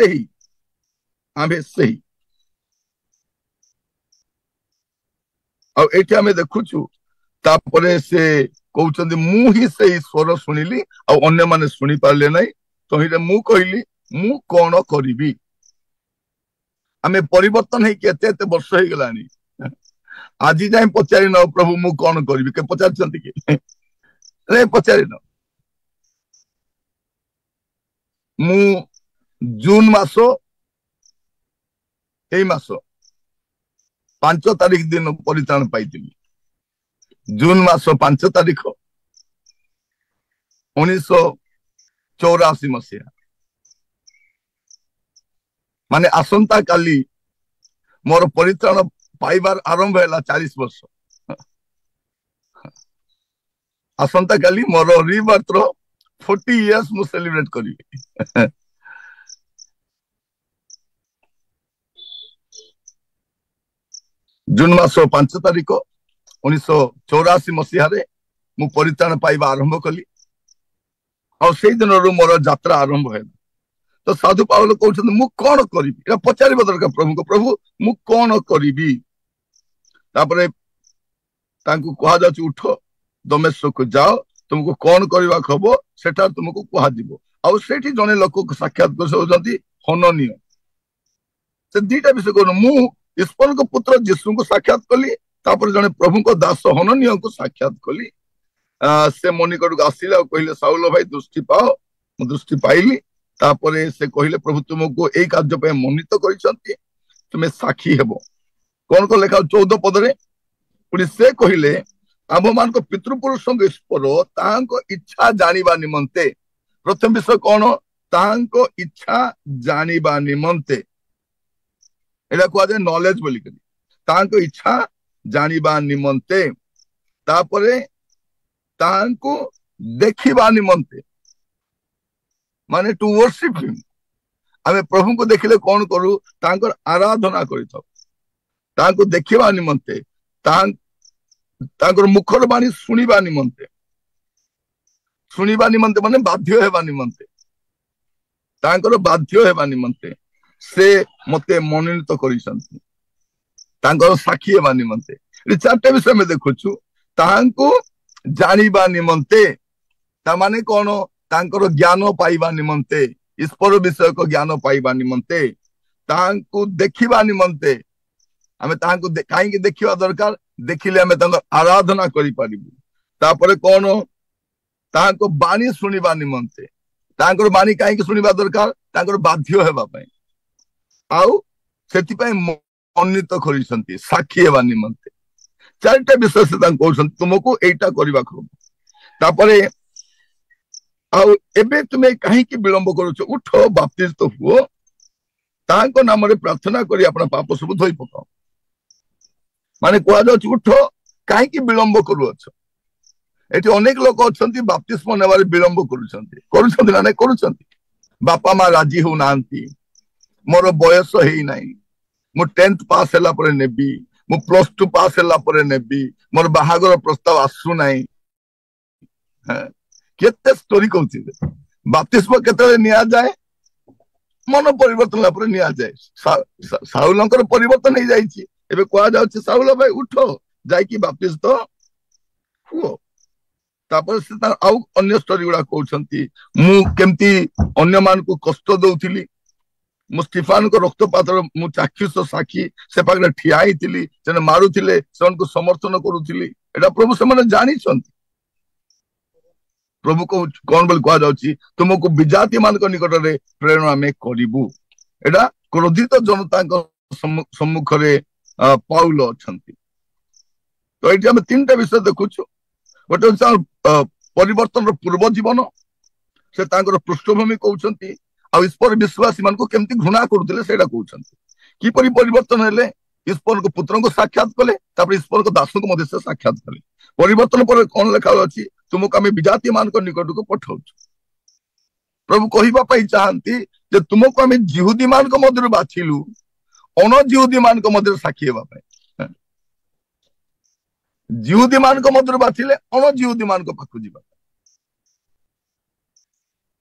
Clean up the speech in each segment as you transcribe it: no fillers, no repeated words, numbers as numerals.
ସେହି आमे ସେହି ଆଉ ଏଠି ଆମେ ଦେଖୁଛୁ ତାପରେ ସେ କହୁଛନ୍ତି ମୁଁ ହିଁ ସେଇ ସ୍ୱର ଶୁଣିଲି ଆଉ ଅନ୍ୟମାନେ ଶୁଣି ପାରିଲେ ନାହିଁ ତହିଁରେ ମୁଁ କହିଲି ମୁଁ କଣ କରିବି ଆମେ ପରିବର୍ତ୍ତନ ହେଇକି ଏତେ ଏତେ ବର୍ଷ ହେଇଗଲାଣି ଆଜି ଯାଏ ପଚାରିନ ପ୍ରଭୁ ମୁଁ କଣ କରିବି କେ ପଚାରିଛନ୍ତି କି ପଚାରିନ ମୁଁ ଜୁନ ମାସ ଏଇ ମାସ 5 ତାରିଖ दिन परित्राण पाई जून मास 5 तारिख 1984 मसीहा माने आसंता काली मोर परित्राण पाइबार आरंभ है 40 वर्ष आसंता काली मोर रिबर्थ 40 इयर्स मु सेलिब्रेट करी जून मास 5 तारिख 1984 मसीह मु परित्राण पाइबा आरंभ कली और से दिन मोर यात्रा आरंभ है तो साधु पावल कहते मु कौन करी पचार दरकार प्रभु को प्रभु मु कौन करी कह जा उठ दमेश्वर को जाओ तुमको कौन करवा हम सेठा तुमको कह जड़े लोक साक्षात हननीय से दीटा विषय कह मु ईश्वर को पुत्र जीशु को साक्षात कली जड़े प्रभु को दास हननीय को साक्षात कली से मो निकट को आसिले कहले साउल भाई दृष्टि पाओ मु दृष्टि पाइली तापरे से कहले प्रभु तुमको यही कार्य मनित कर तुम्हें साक्षी हेब कौन कौन लेखा 14 पदरे पुणी से कहले आम मान पितृपुरुष ईश्वर तांको इच्छा जानिबा निमंते प्रथम विषय कौन तांको इच्छा जानिबा निमंते एटा कह जाए नॉलेज बोली तांको इच्छा जानिबा निमंते तापरे तांको देखिबा निमंते माने टू वर्शिप हिम आमे प्रभु को देखिले कौन करू तांकर आराधना करिथौ तांको देखिबा निमंते तांकर मुखर बाणी सुनिबा निमंते माने बाध्य हेबा निमंते तांकर बाध्य हेबा निमंते से मते मनोनीत करिसंती तांकर साक्षी हेबा निमंते ए चारटे विषय में देखुछु तांको जानिबा निमंते ता माने कोन तांकर ज्ञान पाइबा निमंते ईश्वर विषय को ज्ञान पाइबा निमंते तांको देखिबा निमंते आमे तांको काहे देखिबा दरकार देखिले आमे तांकर आराधना करि पारिबु तापरे कोन तांको बाणी सुनिबा निमंते तांकर बाणी काहे सुनिबा दरकार तांकर बाध्य हेबा पई आउ सेति पई मनित करिसंती साक्षी हेबा निमंते चारटा विषय से तांको कहउसंती तुमको एटा करिबा खब तापरे आउ एबे तुमे काहे की विलंब करूछ उठ बाप्तिस्म तो हुओ तांको नाम रे प्रार्थना करी अपना पाप सब धोई पकाओ माने कह जाउछ उठ काहे की विलंब करूछ एठी अनेक लोक अछंती बाप्तिस्म नेबारे विलंब करूछंती ना नहीं करूछंती बापा मां राजी हो नांती मोर बयस हेई नाही मु 10th पास हैला परे नेबी मु +2 पास हैला परे नेबी मोर बाहागर प्रस्ताव आसु नाही केते स्टोरी कहउछि बाप्तिस्म केते निया जाए मन परिवर्तन ला पर निया जाए साउलंकर परिवर्तन नहीं जाइछि एबे कह जाउछि साउल भाई उठो जाई की बाप्तिस्म तो हुओ तापर से आउ अन्य स्टोरी गुडा कहउछंती मु केमती अन्य मान को कष्ट दउथिली मु स्टीफान को रक्तपात मु चाक्षुष साक्षी से पाखरे ठिया हितिली से मारुथिले से को समर्थन करूथिली एटा प्रभु से माने जानि छंती प्रभु को कौन बोल कह जाउछि तुमको विजाति मान को निकट रे प्रेरणा में करिबु एटा क्रोधित जनता को सम्मुख रे पाउल अछंती तो एटी हम तीनटा विषय देखुछु गोटे परिवर्तन पूर्व जीवन से तांकर पृष्ठभूमि कहउछंती आ ईश्वर विश्वासी मान को केमती घृणा करूथिले सेटा कहउछंती की परिवर्तन हेले ईश्वर को पुत्र को साक्षात कले तापर ईश्वर को दास को मध्य से साक्षात कले परिवर्तन पर कौन लिखा अछि तुमको आम विजाति मान निकट को पठाऊ प्रभु कहवाई चाहती जे तुमको आम जिहुदी मान मध्य बाछिलु अण जिहुदी मान मध्य साक्षी होगा जिहुदी मान मध्य बाछिले अण जिहुदी मान पाखु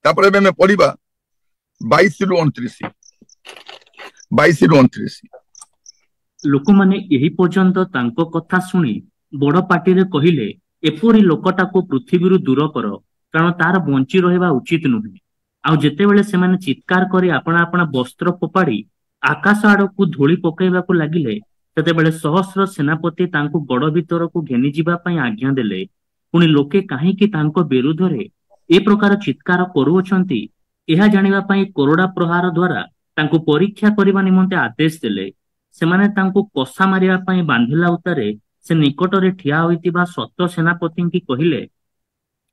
जापर पढ़ा 22 ରୁ 29 22-29। लोक माने यही पर्यंत तांको कथा शुणी बड़ पार्टी कहिले एपरी लोकटाको पृथ्वी दूर कर कारण तार बंची रहा उचित नुहे। आउ जेतेबेले सेमाने चित्कार करी आपणा आपणा वस्त्र फोपाड़ी आकाश आड़कू धूली पकाइबाकू लागिले सेतेबेले सहस्र सेनापति तांको गड़ भितरकू घेनी जिबा पई आज्ञा देले। पुणी लोके काहींकी तांको विरुद्धरे ए प्रकार चित्कार करूअछंती एहा जानिबा पई कोरोडा प्रहार द्वारा तांको परीक्षा करबा निमंते आदेश देले। सेमाने तांको कसा मारिबा पई बांधिला उतारे से निकटरे ठिया होइतिबा सत्य सेनापति की कहिले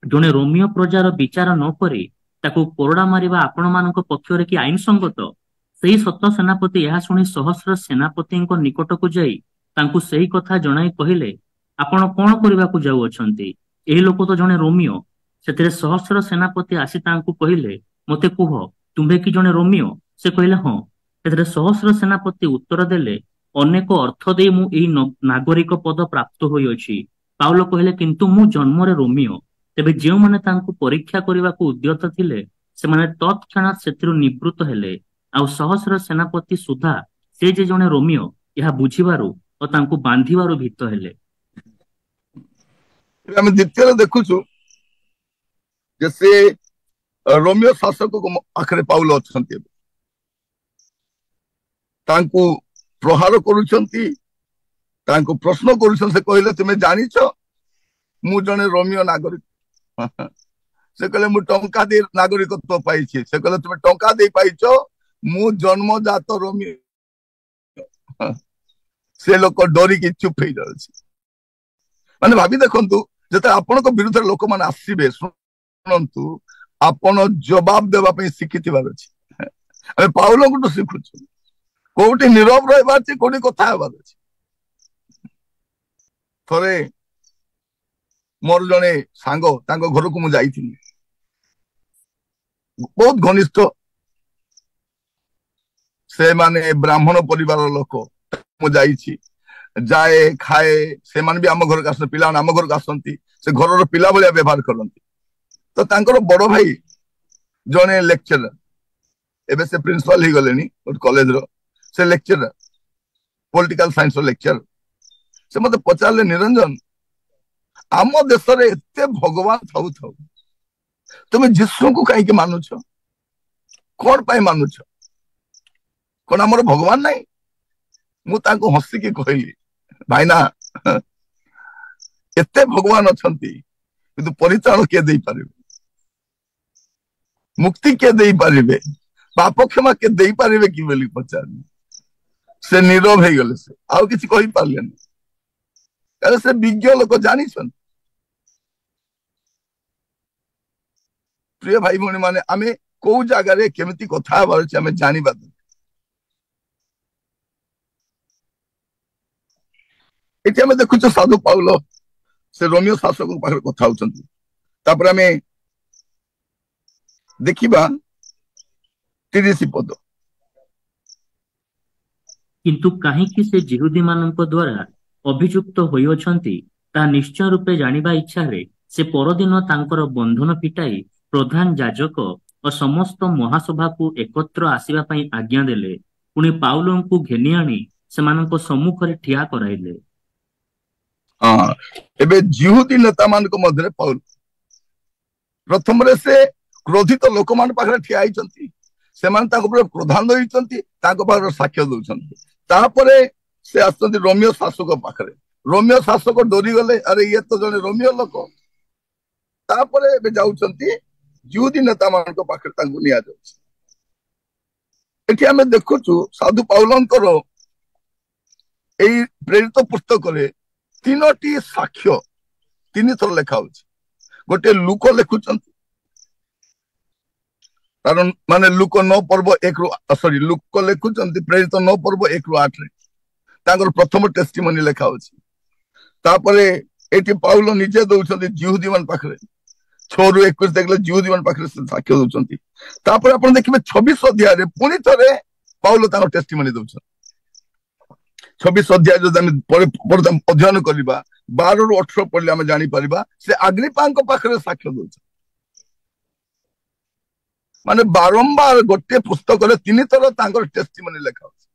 जने रोमियो प्रजार विचार न करी ताको कोरोडा मारिबा आपण मानक पक्षरे कि आईन संगत। सेही सत्य सेनापति यह शुणी सहस्र सेनापति निकटकू जाई तांको सेही कथा जणाई कहिले आपण कोन करिबाकू जाउ अछंती एही लोक तो जने रोमियो। सेतिरे सहस्र सेनापति आसी तांको कहिले मते कुह तुंबे कि जने रोमियो? से कहिले हां। एथिरे सहस्र सेनापति उत्तर देले अनेक अर्थ दे मु एही नागरिक पद प्राप्त होइअछि। पाउलो कहिले किंतु मु जन्मरे रोमियो। तेबे जेउ माने तांको परीक्षा करिबाकू उद्यत थिले सेमाने तत्क्षणात सेतिरु निवृत्त हेले। आउ सहस्र सेनापति सुधा से जे जने रोमियो यह बुझिबारु और तांको बांधिबारु भीत हेले। आम द्वितीय देखुछु जैसे रोमियो शासक को आखरे पाउल अछंती तांको प्रहार करूछंती तांको प्रश्न करूछन। से कहले तुमे जानिछ मु जने रोमियो नागरिक? से कहले मु टंका दे नागरिकत्व पाइछि। से कहले तुमे टंका दे पाइछो मु जन्मजात रोमियो। से लोक डरी कि चुप हो जाउछि। माने भाबी देखंतु जते आपन को विरुद्ध लोक मान आसीबे सुनंतु आपन जवाब देबा पे शिखितिबार अछि। अबे पाउलो को शिखुछु कोठी नीरव रहबार छै कोठी कथा हेबार अछि। थरे मोर जने सांग तांको घर को मु जाइथिनी बहुत घनिष्ठ से माने ब्राह्मण परिवार लोक मु जाइछि जाए खाए से मान भी आम घर का पिला आम घर को आसती से घर पिला भाया व्यवहार करती। तो तांकर बड़ भाई जने लेक्चरर एबे से प्रिंसिपल ही गलेनी कॉलेज रो से लेक्चरर पॉलिटिकल साइंस रो लेक्चरर से मते पचारले निरंजन आम देश रे एते भगवान थाउ थाउ तुम जीसु को कहीं मानुछ कौन पाई मानुछ कौन आमर भगवान नहीं? मु तांको हसिकी कहली भाईना एते भगवान अछंती किंतु परित्राण के देई पारिबे मुक्ति के देई पारिबे पाप क्षमा के देई पारिबे कि बोली पचारनी। से नीरव हे गले से आउ किछि कहि पारलेनी कारण से विज्ञ लोक जानी छन। प्रिय भाई भौणी माने आमे को जगह रे केमिति कथा बारे छै आमे जानि बा। एठी आमे देखुछ साधु पाउलो से रोमियो शासक पाखरे कथा होचंती। तापर आमे देखिबा 30 पद किंतु काहींकि से जिहुदी मानक द्वारा अभियुक्त होइअछंती ता निश्चय रूपे जानिबा इच्छा रे से परदिन तांकर बंधन फिटाई प्रधान याजक और समस्त महासभा को एकत्र आसीबा पई आज्ञा देले। पुणी पाउलों को घेनी आनी सेमानक सम्मुख रे ठिया कराइले। हाँ एबे जिहुदी नेता मानक मध्य पाउल प्रथम रे से क्रोधित लोक मान पाखरे ठिया आइचंती से मान ताको पर क्रोधान्ध होइचंती ताको पाखरे साक्ष्य दउचंती। तापरे से आसंती रोमियो शासक पाखरे रोमियो शासक डोरी गले अरे ये तो जने रोमियो लोक। तापरे एबे जाउचंती जिहुदी नेता मानक पाखरे तांको निया जाउछि। एठी हमें देखुछु साधु पाउलंकर एई प्रेरित पुस्तक रे तीनोटी साक्ष्य तीन थर लेखा होछि। गोटे लुक लेखुचंती कारण माने लुक 9 पर्व 1 रु सॉरी लुक लेखुचंती प्रेरित 9 पर्व 1 रु 8 रे तांकर प्रथम टेस्टिमनी लेखा होछि। तापरे एठी पाउलो निजे दउचंती जिहुदी मान पाखरे 6 रु 21 देखले जिहुदी मान पाखरे साक्ष्य दउचंती। तापरे आपण देखिबे 26 अध्याय रे पुनी थरे पाउलो तांकर टेस्टिमनी दउचंती। 26 अध्याय जो अध्ययन करवा 12 रु 18 पढ़ले आम जानी पारिबा से अग्रिप्पांक पाखरे साक्ष्य दउछ। ମାନେ ବାରମ୍ବାର ଗୋଟିଏ ପୁସ୍ତକରେ 3 ଥର ତାଙ୍କର ଟେଷ୍ଟିମନି ଲେଖା ଅଛି।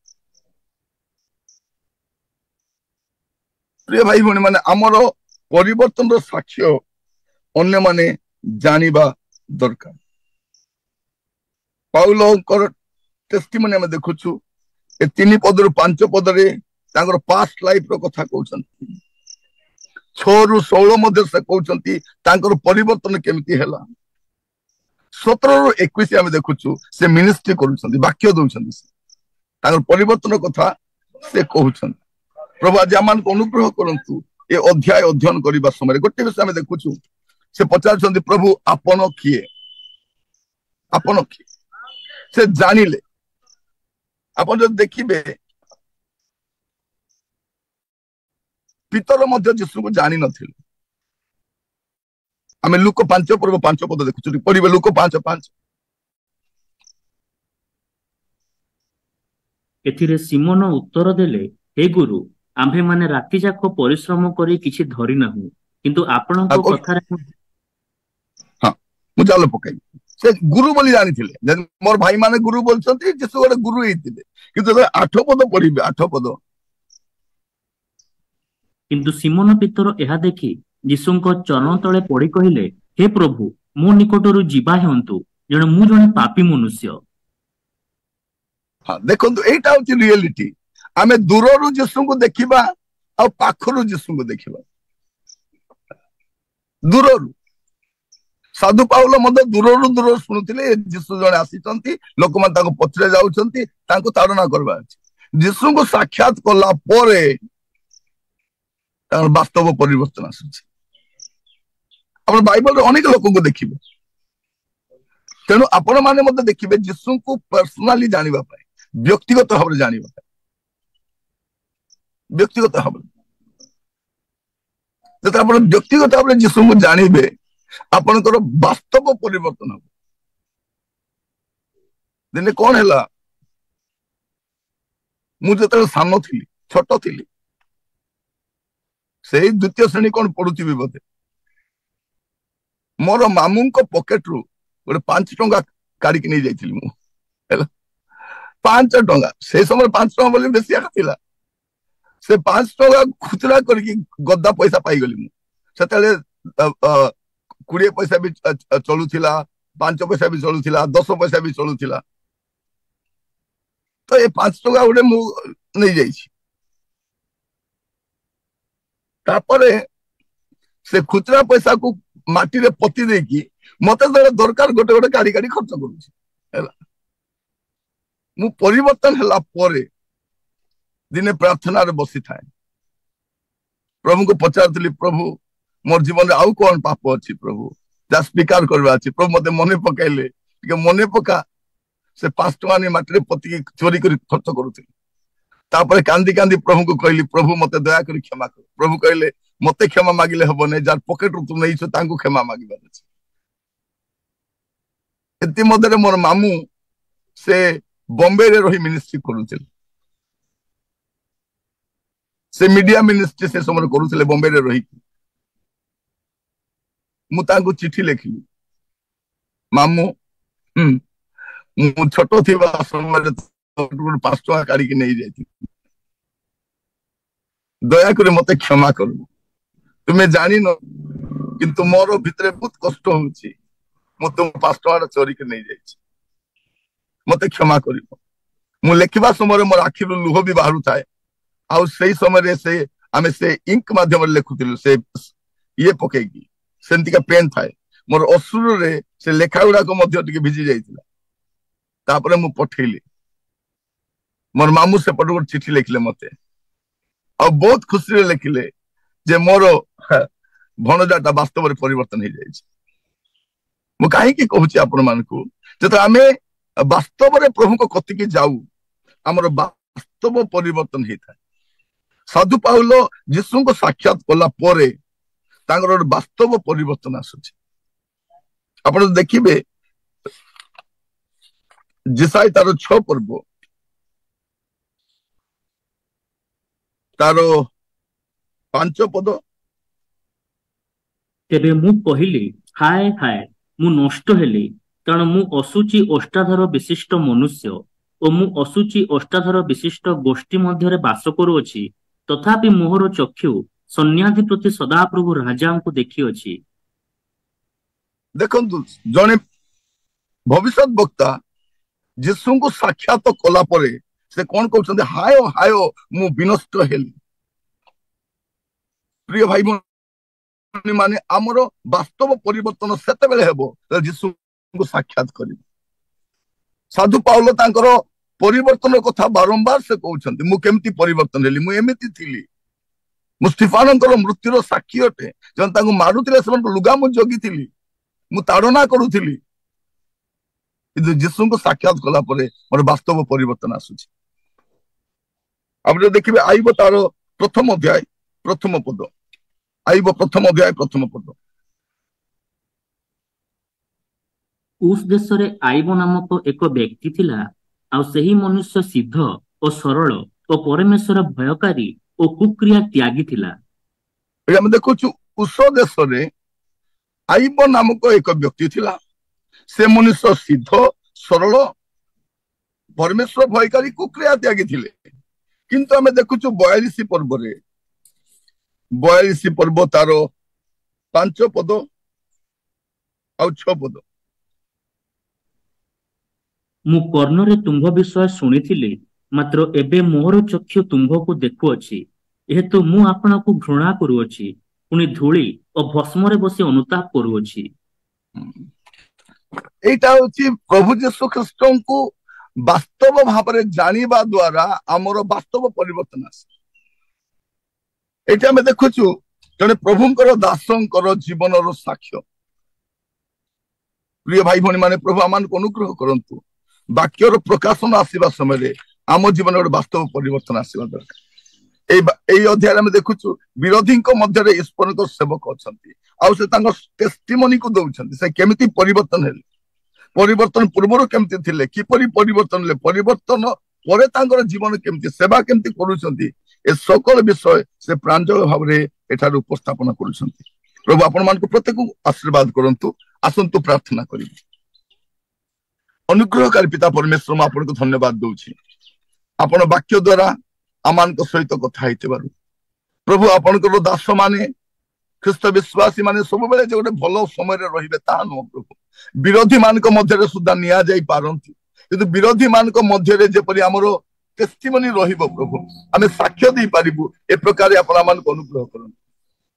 ପ୍ରିୟ ଭାଇ ଭଉଣୀ ମାନେ, ଆମର ପରିବର୍ତ୍ତନର ସାକ୍ଷ୍ୟ ଅନ୍ୟମାନେ ଜାଣିବା ଦରକାର। ପାଉଲଙ୍କର ଟେଷ୍ଟିମନି ଆମେ ଦେଖୁଛୁ, ଏ 3 ପଦରୁ 5 ପଦରେ ତାଙ୍କର ପାଷ୍ଟ ଲାଇଫ ର କଥା କହୁଛନ୍ତି। 6 ରୁ 16 ମଧ୍ୟ ସେ କହୁଛନ୍ତି ତାଙ୍କର ପରିବର୍ତ୍ତନ କେମିତି ହେଲା। 17 ରୁ 21 ଆମେ ଦେଖୁଛୁ ସେ ମିନିଷ୍ଟ୍ରି କରୁଛନ୍ତି, ବାକ୍ୟ ଦଉଛନ୍ତି, ତାଙ୍କର ପରିବର୍ତ୍ତନ କଥା ସେ କହୁଛନ୍ତି। ପ୍ରଭୁ ଆଜି ଆମମାନଙ୍କୁ ଅନୁଗ୍ରହ କରନ୍ତୁ ଏ ଅଧ୍ୟାୟ ଅଧ୍ୟୟନ କରିବା ସମୟରେ। ଗୋଟେ ବିଷୟ ଆମେ ଦେଖୁଛୁ, ସେ ପଚାରୁଛନ୍ତି ପ୍ରଭୁ ଆପଣ କିଏ, ଆପଣ କିଏ? ସେ ଜାଣିଲେ। ଆପଣ ଯଦି ଦେଖିବେ ପିତର ମଧ୍ୟ ଯୀଶୁକୁ ଜାଣିନଥିଲେ। ଆମେ ଲୁକ 5 ପର୍ବ 5 ପଦ ଦେଖୁଛୁ, ପଢିବେ ଲୁକ 5:5। ଏଥିରେ ସିମୋନ ଉତ୍ତର ଦେଲେ, ହେ ଗୁରୁ, ଆମ୍ଭେମାନେ ରାତି ଯାକ ପରିଶ୍ରମ କରି କିଛି ଧରିନାହୁଁ, କିନ୍ତୁ ଆପଣଙ୍କ କଥାରେ ହଁ, ମୁଁ ଜାଲ ପକାଇବି। ସେ ଗୁରୁ ବୋଲି ଜାଣିଥିଲେ, ମୋର ଭାଇ ମାନେ ଗୁରୁ ବୋଲଛନ୍ତି, ଯୀଶୁ ଗୋଟେ ଗୁରୁ ହେଇଥିଲେ। କିନ୍ତୁ 8 ପଦ ପଢିବେ, 8 ପଦ। କିନ୍ତୁ ସିମୋନ ପିତର ଏହା ଦେଖି ଯୀଶୁଙ୍କ ଚରଣ ତଳେ ପଡି କହିଲେ, ହେ ପ୍ରଭୁ, ମୋ ନିକଟରୁ ଯିବା ହେଉନ୍ତୁ, ମୁଁ ଜଣେ ପାପୀ ମନୁଷ୍ୟ। ହଁ, ଦେଖନ୍ତୁ ଏଇଟା ହଉଛି ରିଏଲିଟି। ଆମେ ଦୂରରୁ ଯୀଶୁଙ୍କୁ ଦେଖିବା ଆଉ ପାଖରୁ ଯୀଶୁଙ୍କୁ ଦେଖିବା। ଦୂରରୁ ସାଧୁ ପାଉଲ ମଧ୍ୟ ଦୂରରୁ ଶୁଣୁଥିଲେ ଯୀଶୁ ଜଣେ ଆସିଛନ୍ତି, ଲୋକମାନେ ତାଙ୍କୁ ପଛରେ ଯାଉଛନ୍ତି, ତାଙ୍କୁ ତାଡ଼ନା କରିବା ଅଛି। ଯୀଶୁଙ୍କୁ ସାକ୍ଷାତ କଲା ପରେ ତାଙ୍କର ବାସ୍ତବ ପରିବର୍ତ୍ତନ ଆସୁଛି। ଆପଣ ବାଇବଲରେ ଅନେକ ଲୋକଙ୍କୁ ଦେଖିବେ, ତେଣୁ ଆପଣ ମାନେ ମଧ୍ୟ ଦେଖିବେ ଯୀଶୁଙ୍କୁ ପର୍ସନାଲି ଜାଣିବା ପାଇଁ, ବ୍ୟକ୍ତିଗତ ଭାବରେ ଜାଣିବା ପାଇଁ, ବ୍ୟକ୍ତିଗତ ଭାବରେ। ଯେତେବେଳେ ଆପଣ ବ୍ୟକ୍ତିଗତ ଭାବରେ ଯୀଶୁଙ୍କୁ ଜାଣିବେ, ଆପଣଙ୍କର ବାସ୍ତବ ପରିବର୍ତ୍ତନ ହବ। ଦିନେ କଣ ହେଲା, ମୁଁ ଯେତେବେଳେ ସାନ ଥିଲି, ଛୋଟ ଥିଲି, ସେଇ 2ୟ ଶ୍ରେଣୀ କଣ ପଢୁଥିବି ବୋଧେ, ମୋର ମାମୁଙ୍କ ପକେଟରୁ ଗୋଟେ 5 ଟଙ୍କା କାଢିକି ନେଇ ଯାଇଥିଲି ମୁଁ, ହେଲା। 5 ଟଙ୍କା, ସେଇ ସମୟରେ 5 ଟଙ୍କା ବୋଲି ବେଶୀ ଆକା ଥିଲା। ସେ 5 ଟଙ୍କା ଖୁଚୁରା କରିକି ଗଦା ପଇସା ପାଇଗଲି ମୁଁ। ସେତେବେଳେ 20 ପଇସା ବି ଚଳୁଥିଲା, 5 ପଇସା ବି ଚଳୁଥିଲା, 10 ପଇସା ବି ଚଳୁଥିଲା। ତ ଏ 5 ଟଙ୍କା ଗୋଟେ ମୁଁ ନେଇଯାଇଛି। ତାପରେ ସେ ଖୁଚୁରା ପଇସାକୁ ମାଟିରେ ପୋତି ଦେଇକି ମତେ ଯେତେବେଳେ ଦରକାର ଗୋଟେ ଗୋଟେ କାଢି କାଢି ଖର୍ଚ୍ଚ କରୁଛି, ହେଲା। ମୁଁ ପରିବର୍ତ୍ତନ ହେଲା ପରେ ଦିନେ ପ୍ରାର୍ଥନାରେ ବସିଥାଏ, ପ୍ରଭୁଙ୍କୁ ପଚାରୁଥିଲି, ପ୍ରଭୁ ମୋର ଜୀବନରେ ଆଉ କଣ ପାପ ଅଛି ପ୍ରଭୁ, ଯାହା ସ୍ୱୀକାର କରିବା ଅଛି। ପ୍ରଭୁ ମତେ ମନେ ପକାଇଲେ, ଟିକେ ମନେ ପକା, ସେ 5 ଟଙ୍କା ନେଇ ମାଟିରେ ପୋତିକି ଚୋରି କରି ଖର୍ଚ୍ଚ କରୁଥିଲି। ତାପରେ କାନ୍ଦି କାନ୍ଦି ପ୍ରଭୁଙ୍କୁ କହିଲି, ପ୍ରଭୁ ମତେ ଦୟାକରି କ୍ଷମା କର। ପ୍ରଭୁ କହିଲେ, ମତେ କ୍ଷମା ମାଗିଲେ ହବ ନାହିଁ, ଯାହାର ପକେଟରୁ ତୁ ନେଇଛୁ ତାଙ୍କୁ କ୍ଷମା ମାଗିବାର ଅଛି। ଇତିମଧ୍ୟରେ ମୋର ମାମୁଁ ସେ ବମ୍ବେରେ ରହି ମିନିଷ୍ଟ୍ରି କରୁଥିଲେ, ସେ ମିଡିଆ ମିନିଷ୍ଟ୍ରି ସେ ସମୟରେ କରୁଥିଲେ ବମ୍ବେରେ ରହିକି। ମୁଁ ତାଙ୍କୁ ଚିଠି ଲେଖିଲି, ମାମୁଁ, ମୁଁ ଛୋଟ ଥିବା ସମୟରେ 5 ଟଙ୍କା କାଢିକି ନେଇଯାଇଥିଲି, ଦୟାକରି ମତେ କ୍ଷମା କରିବ। ତୁମେ ଜାଣିନ, କିନ୍ତୁ ମୋର ଭିତରେ ବହୁତ କଷ୍ଟ ହଉଛି, ମୁଁ ତୁମ 5 ଟଙ୍କା ଚୋରିକି ନେଇଯାଇଛି, ମତେ କ୍ଷମା କରିବ। ମୁଁ ଲେଖିବା ସମୟରେ ମୋର ଆଖିରୁ ଲୁହ ବି ବାହାରୁଥାଏ। ଆଉ ସେଇ ସମୟରେ ଆମେ ସେ ଇଙ୍କ ମାଧ୍ୟମରେ ଲେଖୁଥିଲୁ, ସେ ଇଏ ପକେଇକି, ସେମିତିକା ପେନ୍ ଥାଏ। ମୋର ଅଶ୍ରୁରେ ସେ ଲେଖା ଗୁଡାକ ମଧ୍ୟ ଟିକେ ଭିଜି ଯାଇଥିଲା। ତାପରେ ମୁଁ ପଠେଇଲି, ମୋର ମାମୁଁ ସେପଟୁ ଗୋଟେ ଚିଠି ଲେଖିଲେ ମତେ, ଆଉ ବହୁତ ଖୁସିରେ ଲେଖିଲେ ଯେ ମୋର ଭଣଜାଟା ବାସ୍ତବରେ ପରିବର୍ତ୍ତନ ହେଇଯାଇଛି। ମୁଁ କାହିଁକି କହୁଛି ଆପଣ ମାନଙ୍କୁ, ଯେତେବେଳେ ଆମେ ବାସ୍ତବରେ ପ୍ରଭୁଙ୍କ କତିକି ଯାଉ, ଆମର ବାସ୍ତବ ପରିବର୍ତ୍ତନ ହେଇଥାଏ। ସାଧୁ ପାଉଲ ଯୀଶୁଙ୍କୁ ସାକ୍ଷାତ କଲା ପରେ ତାଙ୍କର ଗୋଟେ ବାସ୍ତବ ପରିବର୍ତ୍ତନ ଆସୁଛି। ଆପଣ ଦେଖିବେ ଯେସାଇ ତାର 6 ପର୍ବ ତାର 5 ପଦ। ତେବେ ମୁଁ କହିଲି, ହାୟ ହାୟ, ମୁଁ ନଷ୍ଟ ହେଲି, କାରଣ ମୁଁ ଅଶୁଚି ଅଷ୍ଟାଧର ବିଶିଷ୍ଟ ମନୁଷ୍ୟ ଓ ମୁଁ ଅଶୁଚି ଅଷ୍ଟାଧର ବିଶିଷ୍ଟ ଗୋଷ୍ଠୀ ମଧ୍ୟରେ ବାସ କରୁଅଛି, ତଥାପି ମୋହର ଚକ୍ଷୁ ସନ୍ନ୍ୟାଧିପତି ସଦାପ୍ରଭୁ ରାଜାଙ୍କୁ ଦେଖିଅଛି। ଦେଖନ୍ତୁ, ଜଣେ ଭବିଷ୍ୟତ ବକ୍ତା ଯୀଶୁଙ୍କୁ ସାକ୍ଷାତ କଲା ପରେ ସେ କଣ କହୁଛନ୍ତି? ହାୟ ହାୟ ମୁଁ ବିନଷ୍ଟ ହେଲି। ପ୍ରିୟ ଭାଇ ଭଉଣୀ ମାନେ, ଆମର ବାସ୍ତବ ପରିବର୍ତ୍ତନ ସେତେବେଳେ ହେବ ଯୀଶୁଙ୍କୁ ସାକ୍ଷାତ କରିବ। ସାଧୁ ପାଉଲ ତାଙ୍କର ପରିବର୍ତ୍ତନ କଥା ବାରମ୍ବାର ସେ କହୁଛନ୍ତି, ମୁଁ କେମିତି ପରିବର୍ତ୍ତନ ହେଲି, ମୁଁ ଏମିତି ଥିଲି। ମୁଁ ସ୍ତିଫାନଙ୍କର ମୃତ୍ୟୁର ସାକ୍ଷୀ ଅଟେ। ଯେମାନେ ତାଙ୍କୁ ମାରୁଥିଲେ ସେମାନଙ୍କ ଲୁଗା ମୁଁ ଜଗିଥିଲି, ମୁଁ ତାଡନା କରୁଥିଲି। କିନ୍ତୁ ଯୀଶୁଙ୍କୁ ସାକ୍ଷାତ କଲା ପରେ ମୋର ବାସ୍ତବ ପରିବର୍ତ୍ତନ ଆସୁଛି। ଆପଣ ଯଦି ଦେଖିବେ ଆଇବ ତାର ପ୍ରଥମ ଅଧ୍ୟାୟ ପ୍ରଥମ ପଦ, ଆଇବ ପ୍ରଥମ ଅଧ୍ୟାୟ ପ୍ରଥମ ପଦ। ଉସ୍ ଦେଶରେ ଆଇବ ନାମକ ଏକ ବ୍ୟକ୍ତି ଥିଲା, ଆଉ ସେହି ମନୁଷ୍ୟ ସିଦ୍ଧ ଓ ସରଳ ଓ ପରମେଶ୍ୱର ଭୟକାରୀ ଓ କୁକ୍ରିୟା ତ୍ୟାଗୀ ଥିଲା। ଏଠି ଆମେ ଦେଖୁଛୁ ଉଷ ଦେଶରେ ଆଇବ ନାମକ ଏକ ବ୍ୟକ୍ତି ଥିଲା। ସେ ମନୁଷ୍ୟ ସିଦ୍ଧ ସରଳ ପରମେଶ୍ୱର ଭୟକାରୀ କୁକ୍ରିୟା ତ୍ୟାଗୀ ଥିଲେ। କିନ୍ତୁ ଆମେ ଦେଖୁଛୁ 42 ପର୍ବରେ, 42 ପର୍ବ ତାର 5 ପଦ ଆଉ 6 ପଦ। ମୁଁ କର୍ଣ୍ଣରେ ତୁମ୍ଭ ବିଷୟ ଶୁଣିଥିଲି, ମାତ୍ର ଏବେ ମୋହର ଚକ୍ଷୁ ତୁମ୍ଭକୁ ଦେଖୁଅଛି। ଯେହେତୁ ମୁଁ ଆପଣଙ୍କୁ ଘୃଣା କରୁଅଛି, ପୁଣି ଧୂଳି ଓ ଭସ୍ମରେ ବସି ଅନୁତାପ କରୁଅଛି। ଏଇଟା ହଉଛି ପ୍ରଭୁ ଯୀଶୁ ଖ୍ରୀଷ୍ଟଙ୍କୁ ବାସ୍ତବ ଭାବରେ ଜାଣିବା ଦ୍ଵାରା ଆମର ବାସ୍ତବ ପରିବର୍ତ୍ତନ ଆସେ। ଏଇଠି ଆମେ ଦେଖୁଛୁ ଜଣେ ପ୍ରଭୁଙ୍କର ଦାସଙ୍କର ଜୀବନର ସାକ୍ଷ୍ୟ। ପ୍ରିୟ ଭାଇ ଭଉଣୀ ମାନେ, ପ୍ରଭୁ ଆମମାନଙ୍କୁ ଅନୁଗ୍ରହ କରନ୍ତୁ। ବାକ୍ୟର ପ୍ରକାଶନ ଆସିବା ସମୟରେ ଆମ ଜୀବନରେ ଗୋଟେ ବାସ୍ତବ ପରିବର୍ତ୍ତନ ଆସିବା ଦରକାର। ଏଇ ଅଧ୍ୟାୟରେ ଆମେ ଦେଖୁଛୁ ବିରୋଧୀଙ୍କ ମଧ୍ୟରେ ଈଶ୍ୱରଙ୍କ ସେବକ ଅଛନ୍ତି, ଆଉ ସେ ତାଙ୍କ ଟେଷ୍ଟିମୋନିକୁ ଦଉଛନ୍ତି ସେ କେମିତି ପରିବର୍ତ୍ତନ ହେଲେ, ପରିବର୍ତ୍ତନ ପୂର୍ବରୁ କେମିତି ଥିଲେ, କିପରି ପରିବର୍ତ୍ତନ ହେଲେ, ପରିବର୍ତ୍ତନ ପରେ ତାଙ୍କର ଜୀବନ କେମିତି, ସେବା କେମିତି କରୁଛନ୍ତି, ଏ সকଳ ବିଷୟ ସେ ପ୍ରାଞ୍ଜଳ ଭାବରେ ଏଠାରେ ଉପସ୍ଥାପନ କରୁଛନ୍ତି। ପ୍ରଭୁ ଆପଣମାନଙ୍କୁ ପ୍ରତ୍ୟେକଙ୍କୁ ଆଶୀର୍ବାଦ କରନ୍ତୁ। ଆସନ୍ତୁ ପ୍ରାର୍ଥନା କରିବୁ। ଅନୁଗ୍ରହକାରୀ ପିତା ପରମେଶ୍ୱର, ମୁଁ ଆପଣଙ୍କୁ ଧନ୍ୟବାଦ ଦଉଛି ଆପଣ ବାକ୍ୟ ଦ୍ଵାରା ଆମମାନଙ୍କ ସହିତ କଥା ହେଇଥିବାରୁ। ପ୍ରଭୁ ଆପଣଙ୍କର ଦାସ ମାନେ, ଖ୍ରୀଷ୍ଟ ବିଶ୍ୱାସୀ ମାନେ ସବୁବେଳେ ଯେ ଗୋଟେ ଭଲ ସମୟରେ ରହିବେ ତାହା ନୁହଁ ପ୍ରଭୁ। ବିରୋଧୀ ମାନଙ୍କ ମଧ୍ୟରେ ସୁଦ୍ଧା ନିଆଯାଇ ପାରନ୍ତି, କିନ୍ତୁ ବିରୋଧୀ ମାନଙ୍କ ମଧ୍ୟରେ ଯେପରି ଆମର ଟେଷ୍ଟିମୋନି ରହିବ ପ୍ରଭୁ, ଆମେ ସାକ୍ଷ୍ୟ ଦେଇପାରିବୁ, ଏ ପ୍ରକାର ଆପଣ ଆମମାନଙ୍କୁ ଅନୁଗ୍ରହ କରନ୍ତୁ।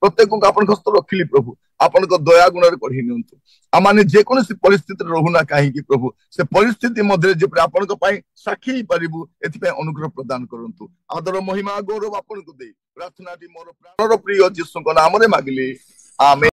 ପ୍ରତ୍ୟେକଙ୍କୁ ଆପଣଙ୍କ ହସ୍ତ ରଖିଲି ପ୍ରଭୁ, ଆପଣଙ୍କ ଦୟା ଗୁଣରେ କଢେଇ ନିଅନ୍ତୁ। ଆମମାନେ ଯେକୌଣସି ପରିସ୍ଥିତିରେ ରହୁନା କାହିଁକି ପ୍ରଭୁ, ସେ ପରିସ୍ଥିତି ମଧ୍ୟରେ ଯେପରି ଆପଣଙ୍କ ପାଇଁ ସାକ୍ଷୀ ହେଇପାରିବୁ, ଏଥିପାଇଁ ଅନୁଗ୍ରହ ପ୍ରଦାନ କରନ୍ତୁ। ଆଦର ମହିମା ଗୌରବ ଆପଣଙ୍କୁ ଦେଇ ପ୍ରାର୍ଥନାଟି ମୋର ପ୍ରାଣର ପ୍ରିୟ ଯୀଶୁଙ୍କ ନାମରେ ମାଗିଲି, ଆମେନ୍।